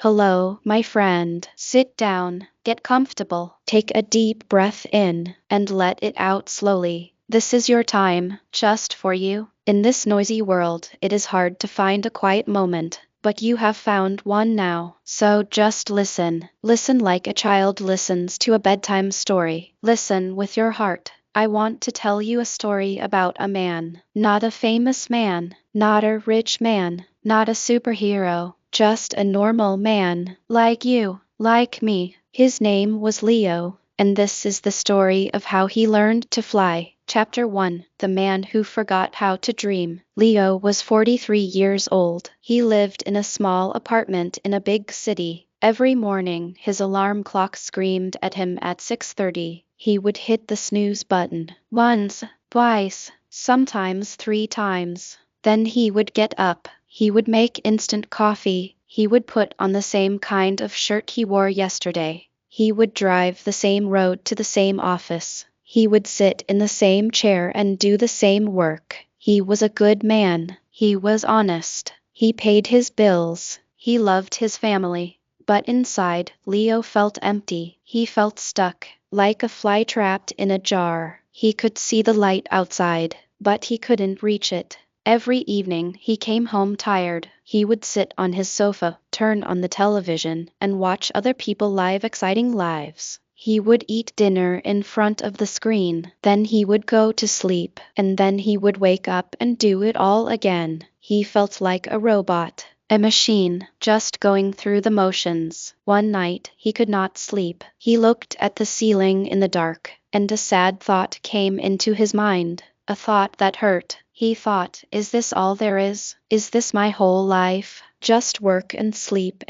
Hello, my friend. Sit down, get comfortable, take a deep breath in, and let it out slowly. This is your time, just for you. In this noisy world, it is hard to find a quiet moment, but you have found one now. So just listen. Listen like a child listens to a bedtime story. Listen with your heart. I want to tell you a story about a man. Not a famous man, not a rich man, not a superhero, just a normal man, like you, like me. His name was Leo, and this is the story of how he learned to fly. Chapter 1: The Man Who Forgot How to Dream. Leo was 43 years old. He lived in a small apartment in a big city. Every morning, his alarm clock screamed at him at 6:30. He would hit the snooze button once, twice, sometimes 3 times. Then he would get up. He would make instant coffee. He would put on the same kind of shirt he wore yesterday. He would drive the same road to the same office. He would sit in the same chair and do the same work. He was a good man. He was honest. He paid his bills. He loved his family. But inside, Leo felt empty. He felt stuck, like a fly trapped in a jar. He could see the light outside, but he couldn't reach it. Every evening he came home tired. He would sit on his sofa, turn on the television, and watch other people live exciting lives. He would eat dinner in front of the screen, then he would go to sleep, and then he would wake up and do it all again. He felt like a robot, a machine, just going through the motions. One night, he could not sleep. He looked at the ceiling in the dark, and a sad thought came into his mind, a thought that hurt. He thought, is this all there is? Is this my whole life? Just work and sleep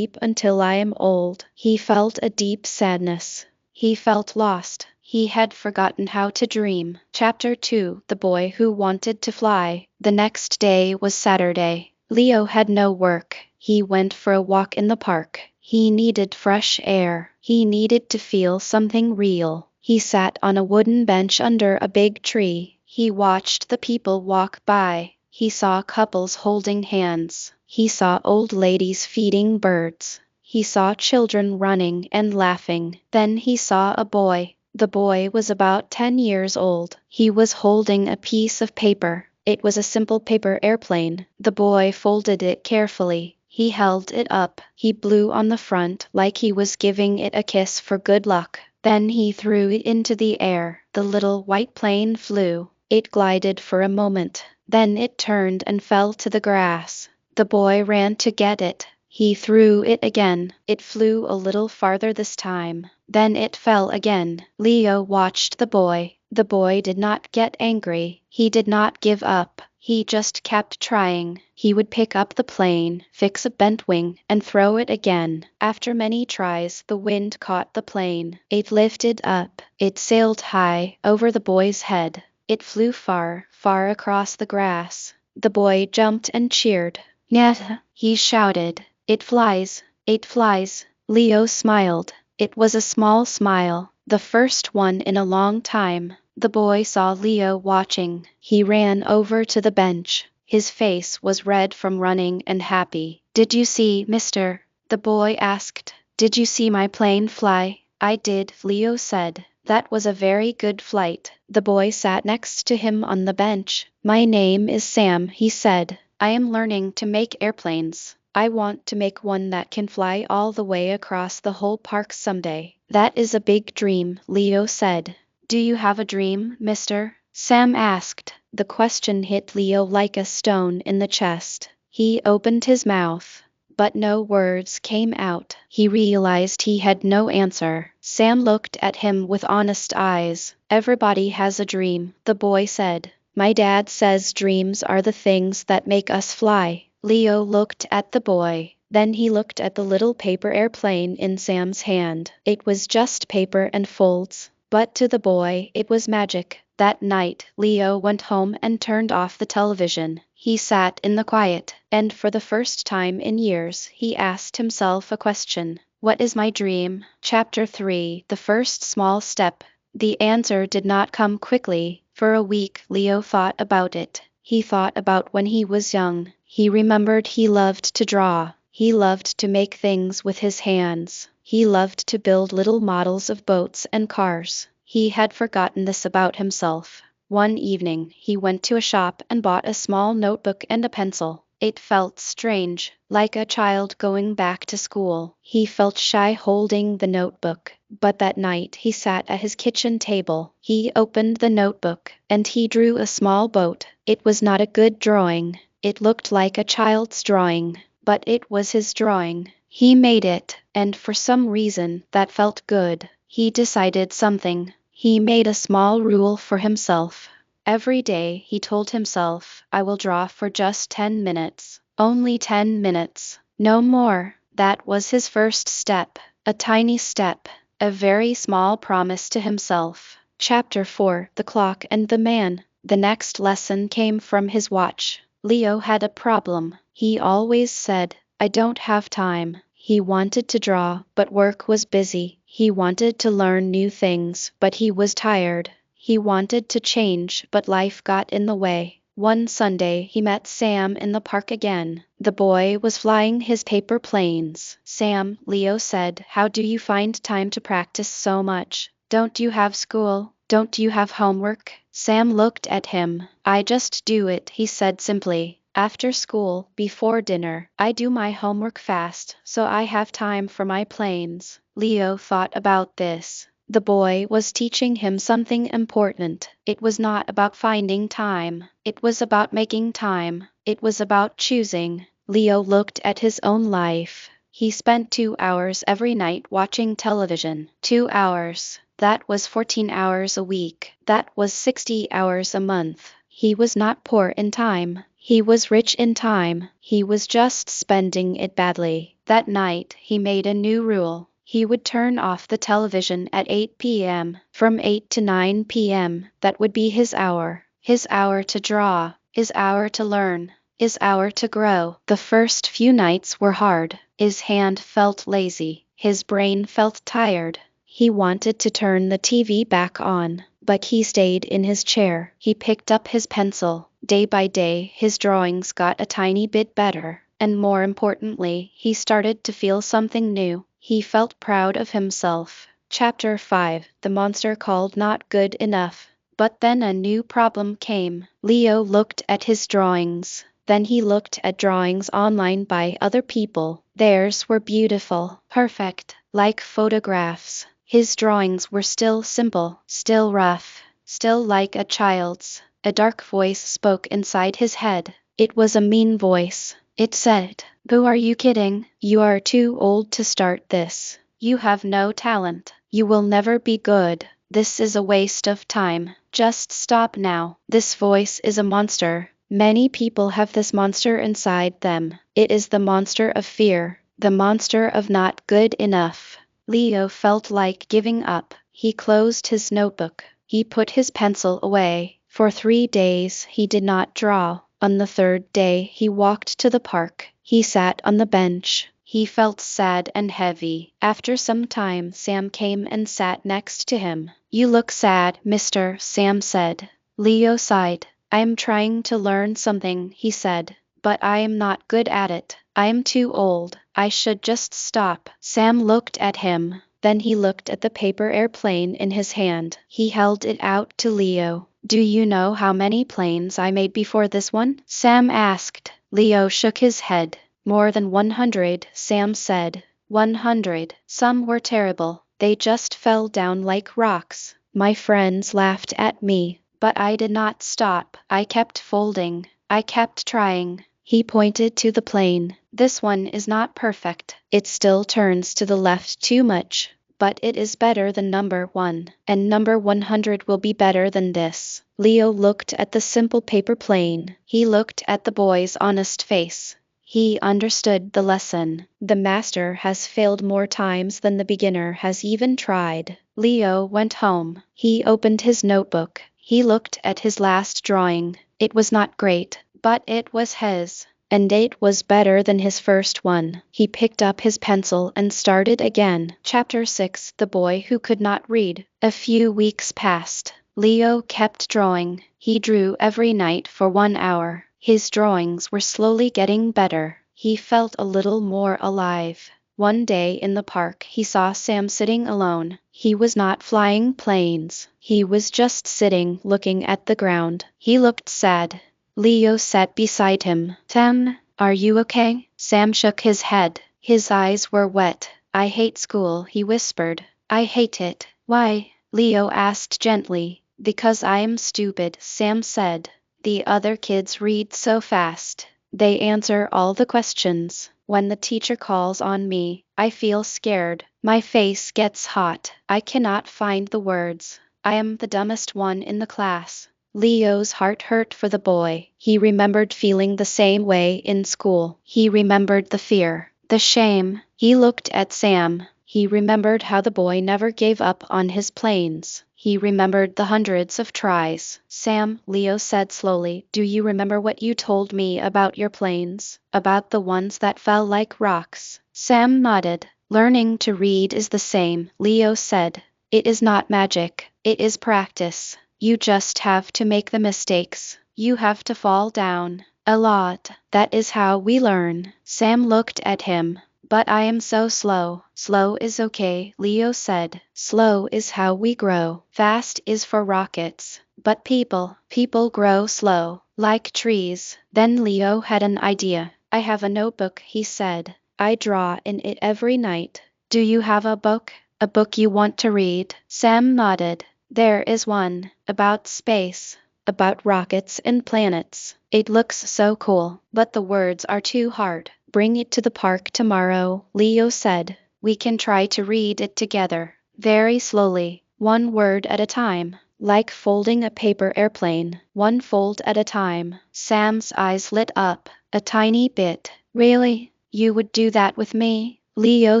until I am old. He felt a deep sadness. He felt lost. He had forgotten how to dream. Chapter 2: The Boy Who Wanted to Fly. The next day was Saturday. Leo had no work. He went for a walk in the park. He needed fresh air. He needed to feel something real. He sat on a wooden bench under a big tree. He watched the people walk by. He saw couples holding hands. He saw old ladies feeding birds. He saw children running and laughing. Then he saw a boy. The boy was about 10 years old. He was holding a piece of paper. It was a simple paper airplane. The boy folded it carefully. He held it up. He blew on the front like he was giving it a kiss for good luck. Then he threw it into the air. The little white plane flew. It glided for a moment. Then it turned and fell to the grass. The boy ran to get it. He threw it again. It flew a little farther this time. Then it fell again. Leo watched the boy. The boy did not get angry. He did not give up. He just kept trying. He would pick up the plane, fix a bent wing, and throw it again. After many tries, the wind caught the plane. It lifted up. It sailed high over the boy's head. It flew far, far across the grass. The boy jumped and cheered. "Nyeh," he shouted. "It flies! It flies!" Leo smiled. It was a small smile, the first one in a long time. The boy saw Leo watching. He ran over to the bench. His face was red from running and happy. "Did you see, mister?" the boy asked. "Did you see my plane fly?" "I did," Leo said. "That was a very good flight." The boy sat next to him on the bench. "My name is Sam," he said. "I am learning to make airplanes. I want to make one that can fly all the way across the whole park someday." "That is a big dream," Leo said. "Do you have a dream, mister?" Sam asked. The question hit Leo like a stone in the chest. He opened his mouth, but no words came out. He realized he had no answer. Sam looked at him with honest eyes. "Everybody has a dream," the boy said. "My dad says dreams are the things that make us fly." Leo looked at the boy. Then he looked at the little paper airplane in Sam's hand. It was just paper and folds, but to the boy it was magic. That night, Leo went home and turned off the television. He sat in the quiet, and for the first time in years, he asked himself a question. What is my dream? Chapter 3: The First Small Step. The answer did not come quickly. For a week, Leo thought about it. He thought about when he was young. He remembered he loved to draw. He loved to make things with his hands. He loved to build little models of boats and cars. He had forgotten this about himself. One evening, he went to a shop and bought a small notebook and a pencil. It felt strange, like a child going back to school. He felt shy holding the notebook, but that night he sat at his kitchen table. He opened the notebook, and he drew a small boat. It was not a good drawing. It looked like a child's drawing, but it was his drawing. He made it, and for some reason that felt good. He decided something. He made a small rule for himself. Every day he told himself, I will draw for just 10 minutes. Only 10 minutes. No more. That was his first step. A tiny step. A very small promise to himself. Chapter 4: The Clock and the Man. The next lesson came from his watch. Leo had a problem. He always said, I don't have time. He wanted to draw, but work was busy. He wanted to learn new things, but he was tired. He wanted to change, but life got in the way. One Sunday he met Sam in the park again. The boy was flying his paper planes. Sam, Leo said, how do you find time to practice so much? Don't you have school? Don't you have homework? Sam looked at him. I just do it, he said simply. After school, before dinner, I do my homework fast, so I have time for my planes. Leo thought about this. The boy was teaching him something important. It was not about finding time. It was about making time. It was about choosing. Leo looked at his own life. He spent 2 hours every night watching television. 2 hours. That was 14 hours a week. That was 60 hours a month. He was not poor in time. He was rich in time. He was just spending it badly. That night, he made a new rule. He would turn off the television at 8 p.m. From 8 to 9 p.m., that would be his hour. His hour to draw. His hour to learn. His hour to grow. The first few nights were hard. His hand felt lazy. His brain felt tired. He wanted to turn the TV back on, but he stayed in his chair. He picked up his pencil. Day by day, his drawings got a tiny bit better, and more importantly, he started to feel something new. He felt proud of himself. Chapter 5: The Monster Called Not Good Enough. But then a new problem came. Leo looked at his drawings. Then he looked at drawings online by other people. Theirs were beautiful, perfect, like photographs. His drawings were still simple, still rough, still like a child's. A dark voice spoke inside his head. It was a mean voice. It said, who are you kidding? You are too old to start this. You have no talent. You will never be good. This is a waste of time. Just stop now. This voice is a monster. Many people have this monster inside them. It is the monster of fear, the monster of not good enough. Leo felt like giving up. He closed his notebook. He put his pencil away. For 3 days he did not draw. On the 3rd day he walked to the park. He sat on the bench. He felt sad and heavy. After some time Sam came and sat next to him. You look sad, mister, Sam said. Leo sighed. I am trying to learn something, he said, but I am not good at it. I am too old. I should just stop. Sam looked at him. Then he looked at the paper airplane in his hand. He held it out to Leo. Do you know how many planes I made before this one? Sam asked. Leo shook his head. More than 100, Sam said. 100. Some were terrible. They just fell down like rocks. My friends laughed at me, but I did not stop. I kept folding. I kept trying. He pointed to the plane. This one is not perfect. It still turns to the left too much. But it is better than number 1, and number 100 will be better than this. Leo looked at the simple paper plane. He looked at the boy's honest face. He understood the lesson. The master has failed more times than the beginner has even tried. Leo went home. He opened his notebook. He looked at his last drawing. It was not great, but it was his. And it was better than his first one. He picked up his pencil and started again. Chapter 6: The Boy Who Could Not Read. A few weeks passed. Leo kept drawing. He drew every night for 1 hour. His drawings were slowly getting better. He felt a little more alive. One day in the park he saw Sam sitting alone. He was not flying planes. He was just sitting, looking at the ground. He looked sad. Leo sat beside him. Sam, are you okay? Sam shook his head. His eyes were wet. I hate school, he whispered. I hate it. Why? Leo asked gently. Because I'm stupid, Sam said. The other kids read so fast. They answer all the questions. When the teacher calls on me, I feel scared. My face gets hot. I cannot find the words. I am the dumbest one in the class. Leo's heart hurt for the boy. He remembered feeling the same way in school. He remembered the fear, the shame. He looked at Sam. He remembered how the boy never gave up on his planes. He remembered the hundreds of tries. Sam, Leo said slowly, do you remember what you told me about your planes? About the ones that fell like rocks? Sam nodded. Learning to read is the same, Leo said. It is not magic. It is practice. You just have to make the mistakes. You have to fall down. A lot. That is how we learn. Sam looked at him. But I am so slow. Slow is okay, Leo said. Slow is how we grow. Fast is for rockets. But people grow slow, like trees. Then Leo had an idea. I have a notebook, he said. I draw in it every night. Do you have a book? A book you want to read? Sam nodded. There is one, about space, about rockets and planets. It looks so cool, but the words are too hard. Bring it to the park tomorrow, Leo said. We can try to read it together, very slowly, one word at a time, like folding a paper airplane, one fold at a time. Sam's eyes lit up, a tiny bit. Really? You would do that with me? Leo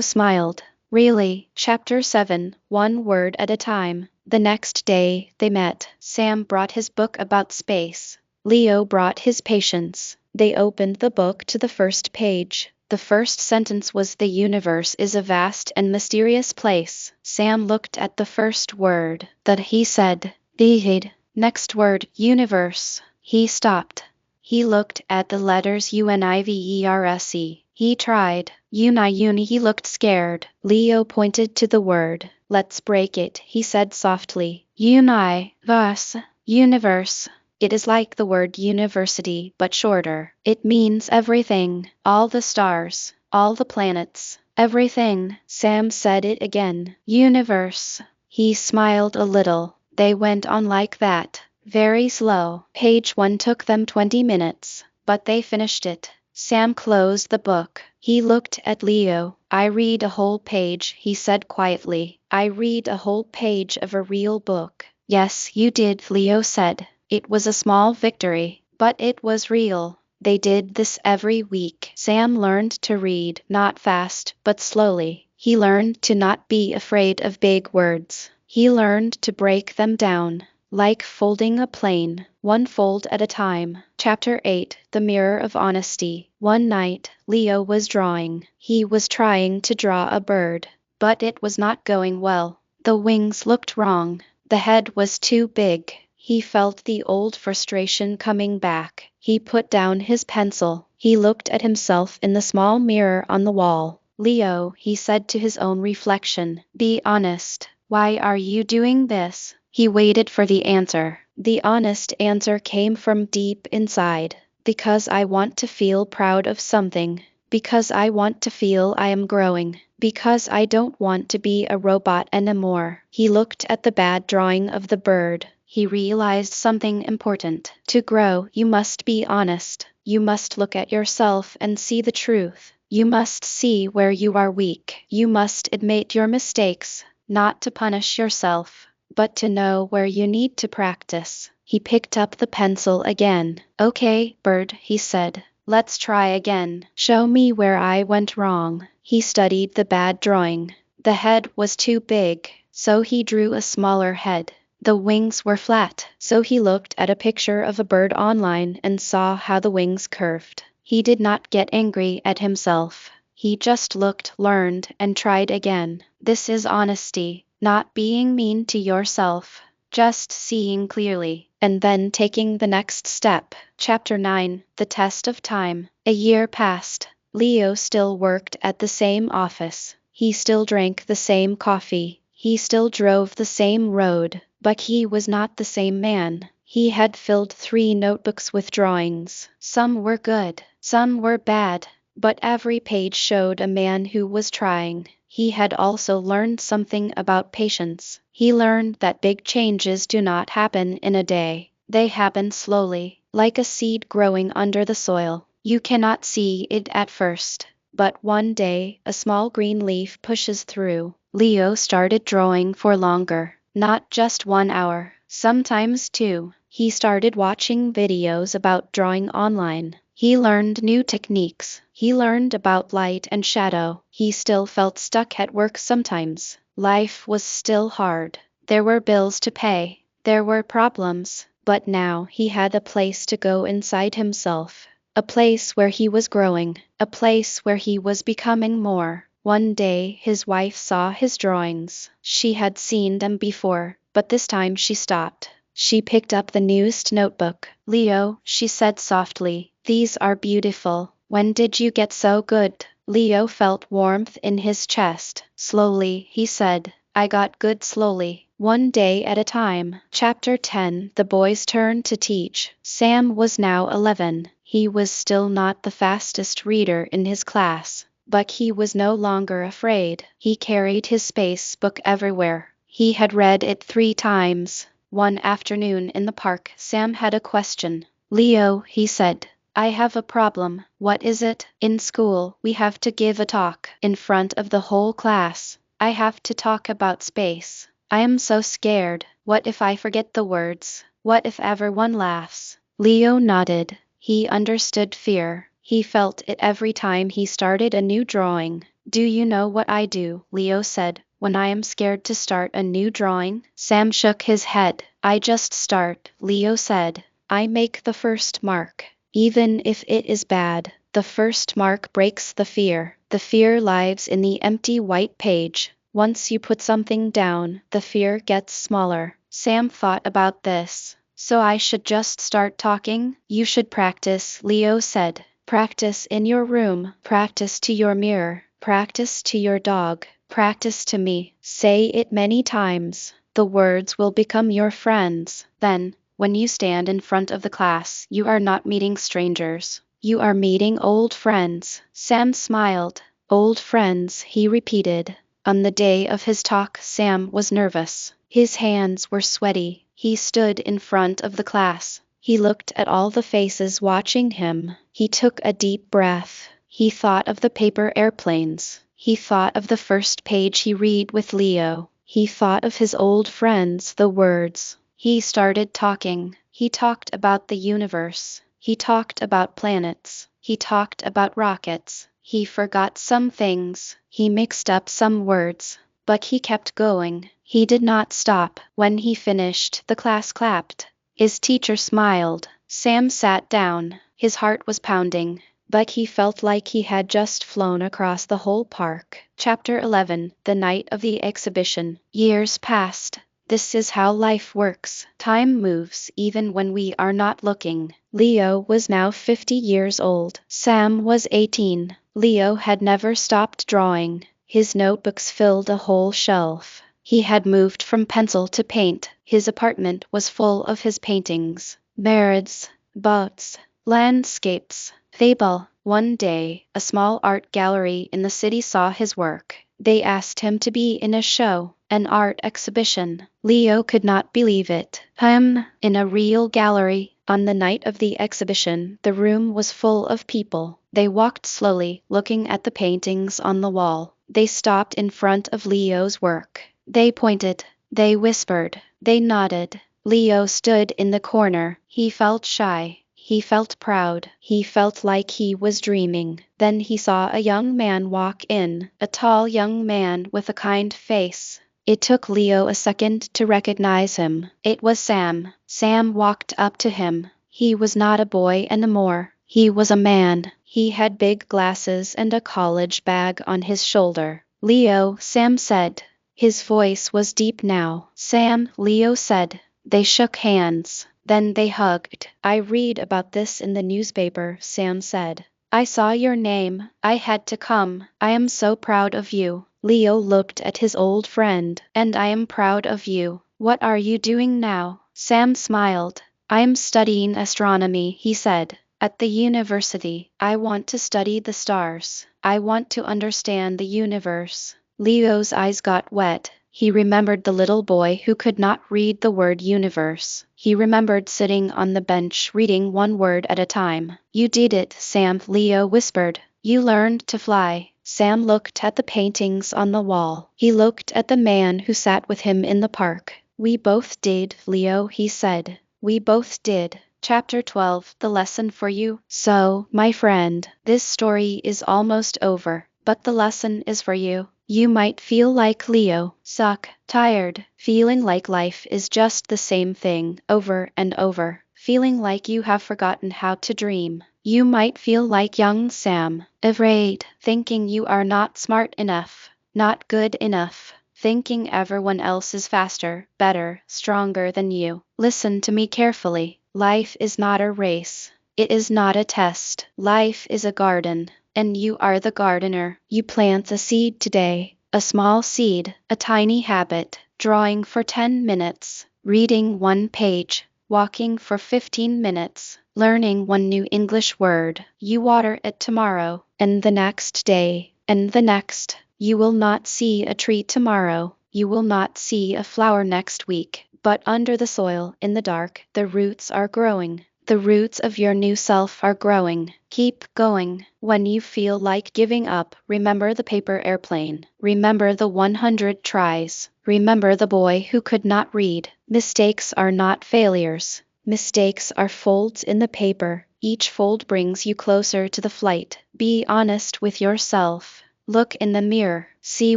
smiled. Really. Chapter 7, One Word at a Time. The next day, they met. Sam brought his book about space. Leo brought his patience. They opened the book to the first page. The first sentence was the universe is a vast and mysterious place. Sam looked at the first word. That he said. The next word, universe. He stopped. He looked at the letters UNIVERSE. He tried. Uni. He looked scared. Leo pointed to the word. Let's break it, he said softly. Universe. Universe. It is like the word university, but shorter. It means everything. All the stars. All the planets. Everything. Sam said it again. Universe. He smiled a little. They went on like that. Very slow. Page 1 took them 20 minutes, but they finished it. Sam closed the book. He looked at Leo. I read a whole page, he said quietly. I read a whole page of a real book. Yes, you did, Leo said. It was a small victory, but it was real. They did this every week. Sam learned to read, not fast, but slowly. He learned to not be afraid of big words. He learned to break them down. Like folding a plane, one fold at a time. Chapter 8, The Mirror of Honesty. One night, Leo was drawing. He was trying to draw a bird, but it was not going well. The wings looked wrong. The head was too big. He felt the old frustration coming back. He put down his pencil. He looked at himself in the small mirror on the wall. Leo, he said to his own reflection, be honest. Why are you doing this? He waited for the answer. The honest answer came from deep inside. Because I want to feel proud of something. Because I want to feel I am growing. Because I don't want to be a robot anymore. He looked at the bad drawing of the bird. He realized something important. To grow, you must be honest. You must look at yourself and see the truth. You must see where you are weak. You must admit your mistakes, not to punish yourself, but to know where you need to practice. He picked up the pencil again. Okay, bird, he said. Let's try again. Show me where I went wrong. He studied the bad drawing. The head was too big, so he drew a smaller head. The wings were flat, so he looked at a picture of a bird online and saw how the wings curved. He did not get angry at himself. He just looked, learned, and tried again. This is honesty, not being mean to yourself, just seeing clearly, and then taking the next step. Chapter 9, The Test of Time. A year passed. Leo still worked at the same office. He still drank the same coffee. He still drove the same road, but he was not the same man. He had filled 3 notebooks with drawings. Some were good, some were bad, but every page showed a man who was trying. He had also learned something about patience. He learned that big changes do not happen in a day. They happen slowly, like a seed growing under the soil. You cannot see it at first, but one day a small green leaf pushes through. Leo started drawing for longer, not just 1 hour, sometimes 2. He started watching videos about drawing online. He learned new techniques. He learned about light and shadow. He still felt stuck at work sometimes. Life was still hard. There were bills to pay. There were problems. But now he had a place to go inside himself. A place where he was growing. A place where he was becoming more. One day his wife saw his drawings. She had seen them before, but this time she stopped. She picked up the newest notebook. Leo, she said softly, these are beautiful. When did you get so good? Leo felt warmth in his chest. Slowly, he said, I got good slowly, 1 day at a time. Chapter 10. The boy's turn to teach. Sam was now 11. He was still not the fastest reader in his class, but he was no longer afraid. He carried his space book everywhere. He had read it 3 times. One afternoon in the park, Sam had a question. Leo, he said, I have a problem. What is it? In school, we have to give a talk in front of the whole class. I have to talk about space. I am so scared. What if I forget the words? What if everyone laughs? Leo nodded. He understood fear. He felt it every time he started a new drawing. Do you know what I do? Leo said. When I am scared to start a new drawing? Sam shook his head. I just start, Leo said. I make the first mark. Even if it is bad, the first mark breaks the fear. The fear lives in the empty white page. Once you put something down, the fear gets smaller. Sam thought about this. So I should just start talking? You should practice, Leo said. Practice in your room. Practice to your mirror. Practice to your dog. Practice to me. Say it many times. The words will become your friends. Then, when you stand in front of the class, you are not meeting strangers. You are meeting old friends. Sam smiled. Old friends, he repeated. On the day of his talk, Sam was nervous. His hands were sweaty. He stood in front of the class. He looked at all the faces watching him. He took a deep breath. He thought of the paper airplanes. He thought of the first page he read with Leo. He thought of his old friends, the words. He started talking. He talked about the universe. He talked about planets. He talked about rockets. He forgot some things. He mixed up some words. But he kept going. He did not stop. When he finished, the class clapped. His teacher smiled. Sam sat down. His heart was pounding, but he felt like he had just flown across the whole park. Chapter 11. The night of the exhibition. Years passed. This is how life works. Time moves even when we are not looking. Leo was now 50 years old. Sam was 18. Leo had never stopped drawing. His notebooks filled a whole shelf. He had moved from pencil to paint. His apartment was full of his paintings. Birds, boats, landscapes, fable. One day, a small art gallery in the city saw his work. They asked him to be in a show, an art exhibition. Leo could not believe it. In a real gallery. On the night of the exhibition, the room was full of people. They walked slowly, looking at the paintings on the wall. They stopped in front of Leo's work. They pointed. They whispered. They nodded. Leo stood in the corner. He felt shy. He felt proud. He felt like he was dreaming. Then he saw a young man walk in, a tall young man with a kind face. It took Leo a second to recognize him. It was Sam. Sam walked up to him. He was not a boy anymore. He was a man. He had big glasses and a college bag on his shoulder. Leo, Sam said. His voice was deep now. Sam, Leo said. They shook hands. Then they hugged. I read about this in the newspaper, Sam said. I saw your name. I had to come. I am so proud of you. Leo looked at his old friend. And I am proud of you. What are you doing now? Sam smiled. I am studying astronomy, he said. At the university, I want to study the stars. I want to understand the universe. Leo's eyes got wet. He remembered the little boy who could not read the word universe. He remembered sitting on the bench reading one word at a time. You did it, Sam, Leo whispered. You learned to fly. Sam looked at the paintings on the wall. He looked at the man who sat with him in the park. We both did, Leo, he said. We both did. Chapter 12, The Lesson for You. So, my friend, this story is almost over, but the lesson is for you. You might feel like Leo, suck, tired, feeling like life is just the same thing over and over, feeling like you have forgotten how to dream. You might feel like young Sam, afraid, thinking you are not smart enough, not good enough, thinking everyone else is faster, better, stronger than you. Listen to me carefully. Life is not a race. It is not a test. Life is a garden, and you are the gardener. You plant a seed today, a small seed, a tiny habit, drawing for 10 minutes, reading one page, walking for 15 minutes, learning one new English word. You water it tomorrow, and the next day, and the next. You will not see a tree tomorrow. You will not see a flower next week, but under the soil, in the dark, the roots are growing. The roots of your new self are growing. Keep going. When you feel like giving up, remember the paper airplane. Remember the 100 tries. Remember the boy who could not read. Mistakes are not failures. Mistakes are folds in the paper. Each fold brings you closer to the flight. Be honest with yourself. Look in the mirror. See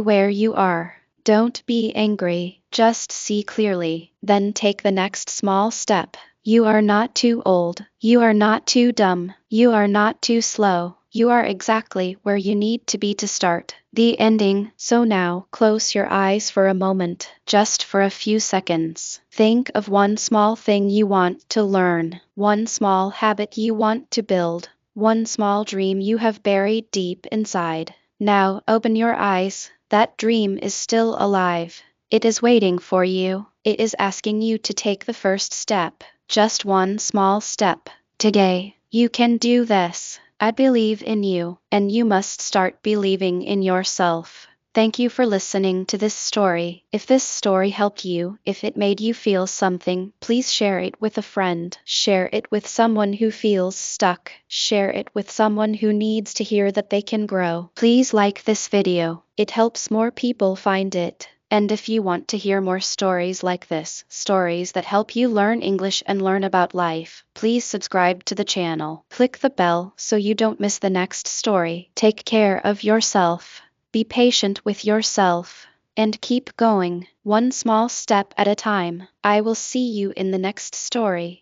where you are. Don't be angry. Just see clearly. Then take the next small step. You are not too old. You are not too dumb. You are not too slow. You are exactly where you need to be to start. The ending. So now, close your eyes for a moment, just for a few seconds. Think of one small thing you want to learn, one small habit you want to build, one small dream you have buried deep inside. Now open your eyes. That dream is still alive. It is waiting for you. It is asking you to take the first step. Just one small step. Today, you can do this. I believe in you, and you must start believing in yourself. Thank you for listening to this story. If this story helped you, if it made you feel something, please share it with a friend. Share it with someone who feels stuck. Share it with someone who needs to hear that they can grow. Please like this video. It helps more people find it. And if you want to hear more stories like this, stories that help you learn English and learn about life, please subscribe to the channel. Click the bell so you don't miss the next story. Take care of yourself. Be patient with yourself. And keep going, one small step at a time. I will see you in the next story.